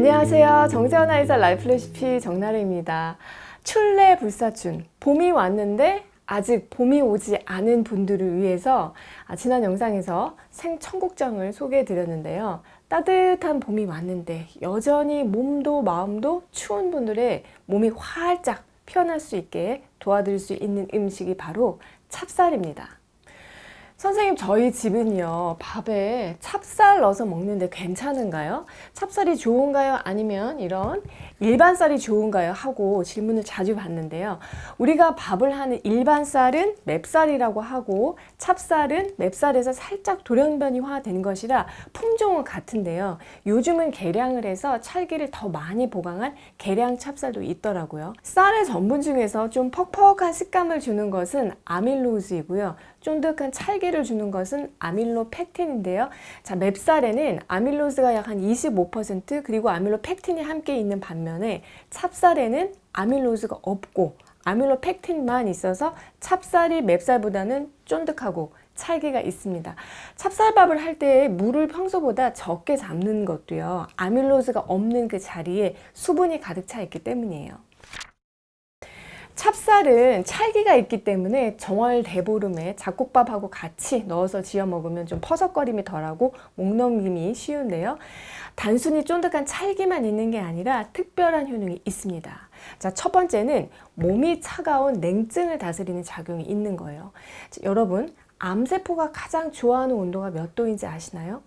안녕하세요. 정세원 아이사 라이프 레시피 정나래입니다. 출래 불사춘, 봄이 왔는데 아직 봄이 오지 않은 분들을 위해서 지난 영상에서 생청국장을 소개해 드렸는데요. 따뜻한 봄이 왔는데 여전히 몸도 마음도 추운 분들의 몸이 활짝 피어날 수 있게 도와드릴 수 있는 음식이 바로 찹쌀입니다. 선생님, 저희 집은요, 밥에 찹쌀 넣어서 먹는데 괜찮은가요? 찹쌀이 좋은가요? 아니면 이런 일반 쌀이 좋은가요? 하고 질문을 자주 받는데요. 우리가 밥을 하는 일반 쌀은 맵쌀이라고 하고 찹쌀은 맵쌀에서 살짝 돌연변이화된 것이라 품종은 같은데요. 요즘은 개량을 해서 찰기를 더 많이 보강한 개량 찹쌀도 있더라고요. 쌀의 전분 중에서 좀 퍽퍽한 식감을 주는 것은 아밀로즈이고요. 쫀득한 찰기를 주는 것은 아밀로펙틴인데요. 자, 맵쌀에는 아밀로즈가 약 한 25% 그리고 아밀로펙틴이 함께 있는 반면에 찹쌀에는 아밀로즈가 없고 아밀로펙틴만 있어서 찹쌀이 맵쌀보다는 쫀득하고 찰기가 있습니다. 찹쌀밥을 할 때 물을 평소보다 적게 잡는 것도요. 아밀로즈가 없는 그 자리에 수분이 가득 차 있기 때문이에요. 찹쌀은 찰기가 있기 때문에 정월 대보름에 잡곡밥하고 같이 넣어서 지어 먹으면 좀 퍼석거림이 덜하고 목 넘김이 쉬운데요. 단순히 쫀득한 찰기만 있는 게 아니라 특별한 효능이 있습니다. 자, 첫 번째는 몸이 차가운 냉증을 다스리는 작용이 있는 거예요. 자, 여러분, 암세포가 가장 좋아하는 온도가 몇 도인지 아시나요?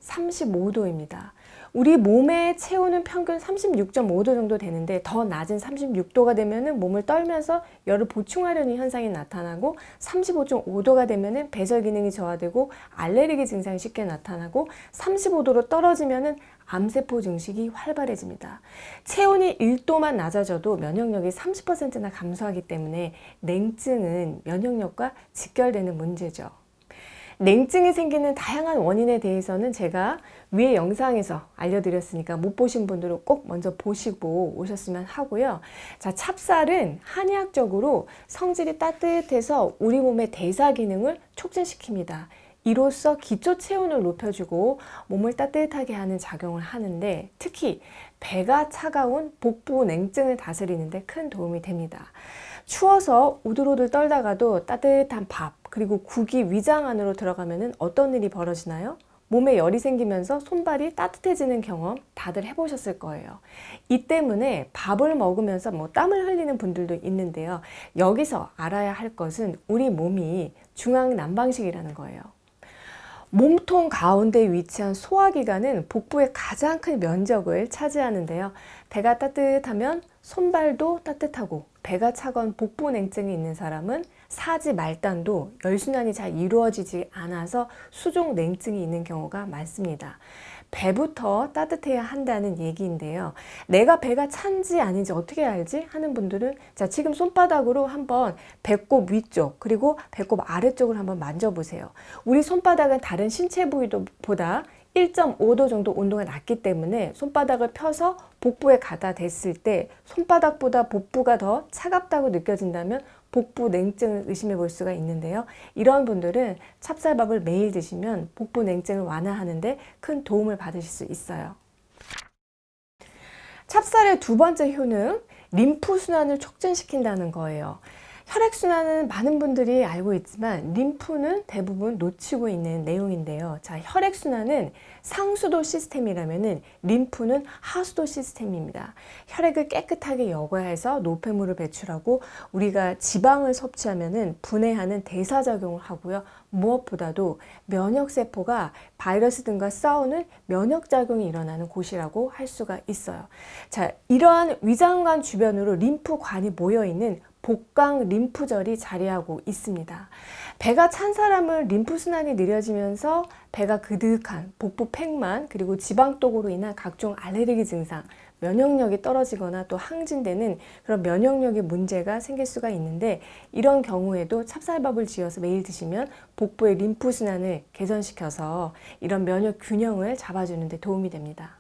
35도입니다. 우리 몸의 체온은 평균 36.5도 정도 되는데 더 낮은 36도가 되면 몸을 떨면서 열을 보충하려는 현상이 나타나고 35.5도가 되면 배설 기능이 저하되고 알레르기 증상이 쉽게 나타나고 35도로 떨어지면 암세포 증식이 활발해집니다. 체온이 1도만 낮아져도 면역력이 30%나 감소하기 때문에 냉증은 면역력과 직결되는 문제죠. 냉증이 생기는 다양한 원인에 대해서는 제가 위에 영상에서 알려드렸으니까 못 보신 분들은 꼭 먼저 보시고 오셨으면 하고요. 자, 찹쌀은 한의학적으로 성질이 따뜻해서 우리 몸의 대사 기능을 촉진시킵니다. 이로써 기초 체온을 높여주고 몸을 따뜻하게 하는 작용을 하는데 특히 배가 차가운 복부 냉증을 다스리는 데 큰 도움이 됩니다. 추워서 오들오들 떨다가도 따뜻한 밥 그리고 국이 위장 안으로 들어가면 어떤 일이 벌어지나요? 몸에 열이 생기면서 손발이 따뜻해지는 경험 다들 해보셨을 거예요. 이 때문에 밥을 먹으면서 땀을 흘리는 분들도 있는데요. 여기서 알아야 할 것은 우리 몸이 중앙난방식이라는 거예요. 몸통 가운데 위치한 소화기관은 복부의 가장 큰 면적을 차지하는데요. 배가 따뜻하면 손발도 따뜻하고 배가 차가운 복부 냉증이 있는 사람은 사지 말단도 혈순환이 잘 이루어지지 않아서 수족 냉증이 있는 경우가 많습니다. 배부터 따뜻해야 한다는 얘기인데요. 내가 배가 찬지 아닌지 어떻게 알지? 하는 분들은 자, 지금 손바닥으로 한번 배꼽 위쪽 그리고 배꼽 아래쪽을 한번 만져보세요. 우리 손바닥은 다른 신체 부위보다 1.5도 정도 온도가 낮기 때문에 손바닥을 펴서 복부에 갖다 댔을 때 손바닥보다 복부가 더 차갑다고 느껴진다면 복부 냉증을 의심해 볼 수가 있는데요. 이런 분들은 찹쌀밥을 매일 드시면 복부 냉증을 완화하는 데 큰 도움을 받으실 수 있어요. 찹쌀의 두 번째 효능, 림프순환을 촉진시킨다는 거예요. 혈액순환은 많은 분들이 알고 있지만 림프는 대부분 놓치고 있는 내용인데요. 자, 혈액순환은 상수도 시스템이라면 림프는 하수도 시스템입니다. 혈액을 깨끗하게 여과야 해서 노폐물을 배출하고 우리가 지방을 섭취하면 분해하는 대사작용을 하고요. 무엇보다도 면역세포가 바이러스 등과 싸우는 면역작용이 일어나는 곳이라고 할 수가 있어요. 자, 이러한 위장관 주변으로 림프관이 모여있는 복강 림프절이 자리하고 있습니다. 배가 찬 사람은 림프순환이 느려지면서 배가 그득한 복부 팽만 그리고 지방독으로 인한 각종 알레르기 증상, 면역력이 떨어지거나 또 항진되는 그런 면역력의 문제가 생길 수가 있는데 이런 경우에도 찹쌀밥을 지어서 매일 드시면 복부의 림프순환을 개선시켜서 이런 면역 균형을 잡아주는 데 도움이 됩니다.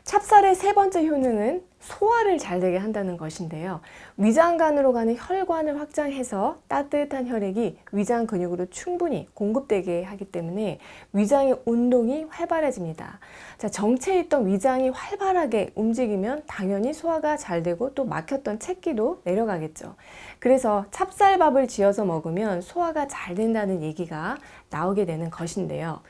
찹쌀의 세 번째 효능은 소화를 잘 되게 한다는 것인데요. 위장관으로 가는 혈관을 확장해서 따뜻한 혈액이 위장 근육으로 충분히 공급되게 하기 때문에 위장의 운동이 활발해집니다. 자, 정체해 있던 위장이 활발하게 움직이면 당연히 소화가 잘 되고 또 막혔던 체기도 내려가겠죠. 그래서 찹쌀밥을 지어서 먹으면 소화가 잘 된다는 얘기가 나오게 되는 것인데요.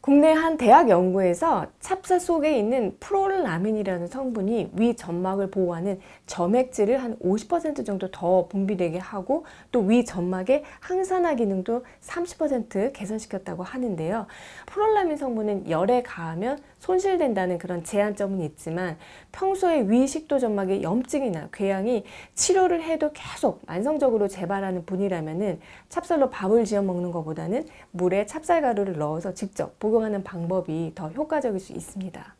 국내 한 대학 연구에서 찹쌀 속에 있는 프롤라민이라는 성분이 위 점막을 보호하는 점액질을 한 50% 정도 더 분비되게 하고 또 위 점막의 항산화 기능도 30% 개선시켰다고 하는데요. 프롤라민 성분은 열에 가하면 손실된다는 그런 제한점은 있지만 평소에 위 식도 점막의 염증이나 궤양이 치료를 해도 계속 만성적으로 재발하는 분이라면은 찹쌀로 밥을 지어 먹는 것보다는 물에 찹쌀가루를 넣어서 직접 복용하는 방법이 더 효과적일 수 있습니다.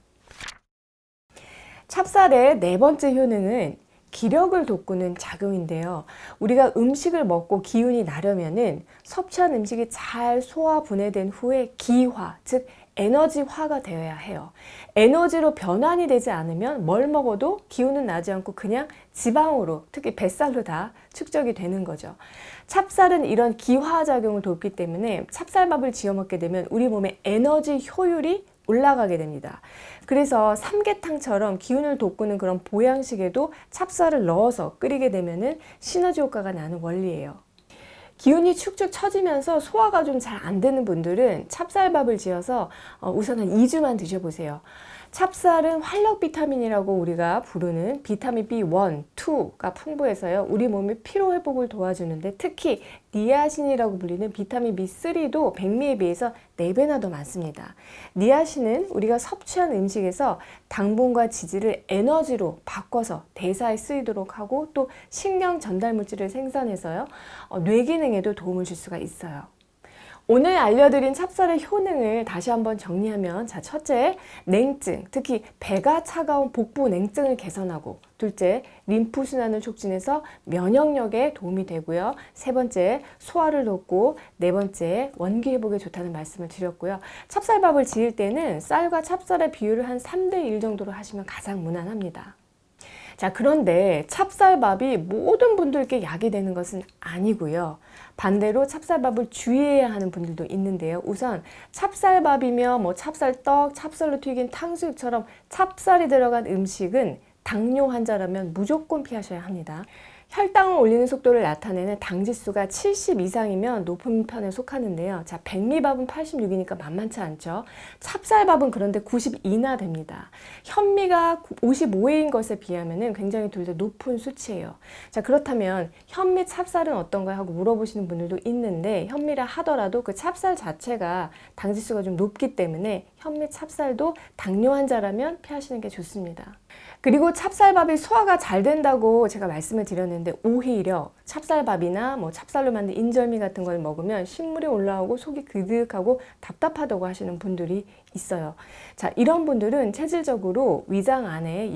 찹쌀의 네 번째 효능은 기력을 돋구는 작용인데요. 우리가 음식을 먹고 기운이 나려면은 섭취한 음식이 잘 소화 분해된 후에 기화, 즉 에너지화가 되어야 해요. 에너지로 변환이 되지 않으면 뭘 먹어도 기운은 나지 않고 그냥 지방으로, 특히 뱃살로 다 축적이 되는 거죠. 찹쌀은 이런 기화 작용을 돕기 때문에 찹쌀밥을 지어 먹게 되면 우리 몸의 에너지 효율이 올라가게 됩니다. 그래서 삼계탕처럼 기운을 돋구는 그런 보양식에도 찹쌀을 넣어서 끓이게 되면은 시너지 효과가 나는 원리예요. 기운이 축축 처지면서 소화가 좀 잘 안 되는 분들은 찹쌀밥을 지어서 우선 한 2주만 드셔보세요. 찹쌀은 활력 비타민이라고 우리가 부르는 비타민 B1, 2가 풍부해서요. 우리 몸의 피로 회복을 도와주는데 특히 니아신이라고 불리는 비타민 B3도 백미에 비해서 4배나 더 많습니다. 니아신은 우리가 섭취한 음식에서 당분과 지질을 에너지로 바꿔서 대사에 쓰이도록 하고 또 신경 전달 물질을 생산해서요. 뇌 기능에도 도움을 줄 수가 있어요. 오늘 알려드린 찹쌀의 효능을 다시 한번 정리하면, 자, 첫째, 냉증, 특히 배가 차가운 복부 냉증을 개선하고, 둘째, 림프순환을 촉진해서 면역력에 도움이 되고요. 세 번째, 소화를 돕고, 네 번째, 원기 회복에 좋다는 말씀을 드렸고요. 찹쌀밥을 지을 때는 쌀과 찹쌀의 비율을 한 3대1 정도로 하시면 가장 무난합니다. 자, 그런데 찹쌀밥이 모든 분들께 약이 되는 것은 아니고요. 반대로 찹쌀밥을 주의해야 하는 분들도 있는데요. 우선 찹쌀밥이며 뭐 찹쌀떡, 찹쌀로 튀긴 탕수육처럼 찹쌀이 들어간 음식은 당뇨 환자라면 무조건 피하셔야 합니다. 혈당을 올리는 속도를 나타내는 당지수가 70 이상이면 높은 편에 속하는데요. 자, 백미밥은 86이니까 만만치 않죠. 찹쌀밥은 그런데 92나 됩니다. 현미가 55인 것에 비하면 굉장히 둘 다 높은 수치예요. 자, 그렇다면 현미 찹쌀은 어떤가 하고 물어보시는 분들도 있는데, 현미라 하더라도 그 찹쌀 자체가 당지수가 좀 높기 때문에 현미 찹쌀도 당뇨 환자라면 피하시는 게 좋습니다. 그리고 찹쌀밥이 소화가 잘 된다고 제가 말씀을 드렸는데, 오히려 찹쌀밥이나 뭐 찹쌀로 만든 인절미 같은 걸 먹으면 신물이 올라오고 속이 그득하고 답답하다고 하시는 분들이 있어요. 자, 이런 분들은 체질적으로 위장 안에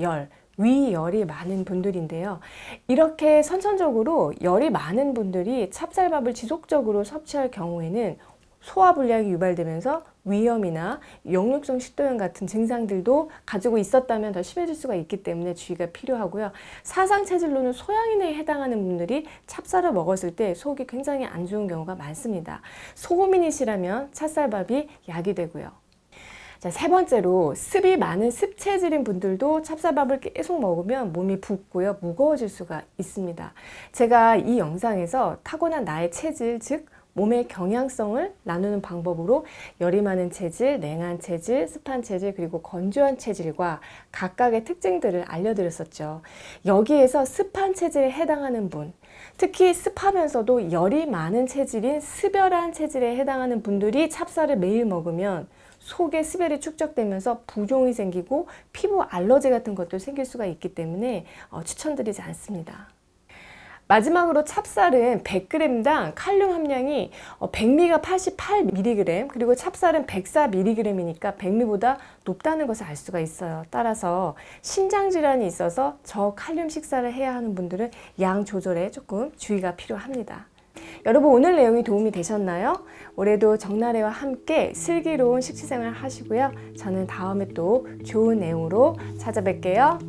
위열이 많은 분들인데요. 이렇게 선천적으로 열이 많은 분들이 찹쌀밥을 지속적으로 섭취할 경우에는 소화불량이 유발되면서 위염이나 역류성 식도염 같은 증상들도 가지고 있었다면 더 심해질 수가 있기 때문에 주의가 필요하고요. 사상 체질로는 소양인에 해당하는 분들이 찹쌀을 먹었을 때 속이 굉장히 안 좋은 경우가 많습니다. 소고민이시라면 찹쌀밥이 약이 되고요. 자, 세 번째로 습이 많은 습체질인 분들도 찹쌀밥을 계속 먹으면 몸이 붓고요, 무거워질 수가 있습니다. 제가 이 영상에서 타고난 나의 체질, 즉 몸의 경향성을 나누는 방법으로 열이 많은 체질, 냉한 체질, 습한 체질, 그리고 건조한 체질과 각각의 특징들을 알려드렸었죠. 여기에서 습한 체질에 해당하는 분, 특히 습하면서도 열이 많은 체질인 습열한 체질에 해당하는 분들이 찹쌀을 매일 먹으면 속에 습열이 축적되면서 부종이 생기고 피부 알러지 같은 것도 생길 수가 있기 때문에 추천드리지 않습니다. 마지막으로 찹쌀은 100g당 칼륨 함량이 백미가 88mg, 그리고 찹쌀은 104mg이니까 백미보다 높다는 것을 알 수가 있어요. 따라서 신장질환이 있어서 저칼륨 식사를 해야 하는 분들은 양 조절에 조금 주의가 필요합니다. 여러분 오늘 내용이 도움이 되셨나요? 올해도 정나래와 함께 슬기로운 식시생활 하시고요. 저는 다음에 또 좋은 내용으로 찾아뵐게요.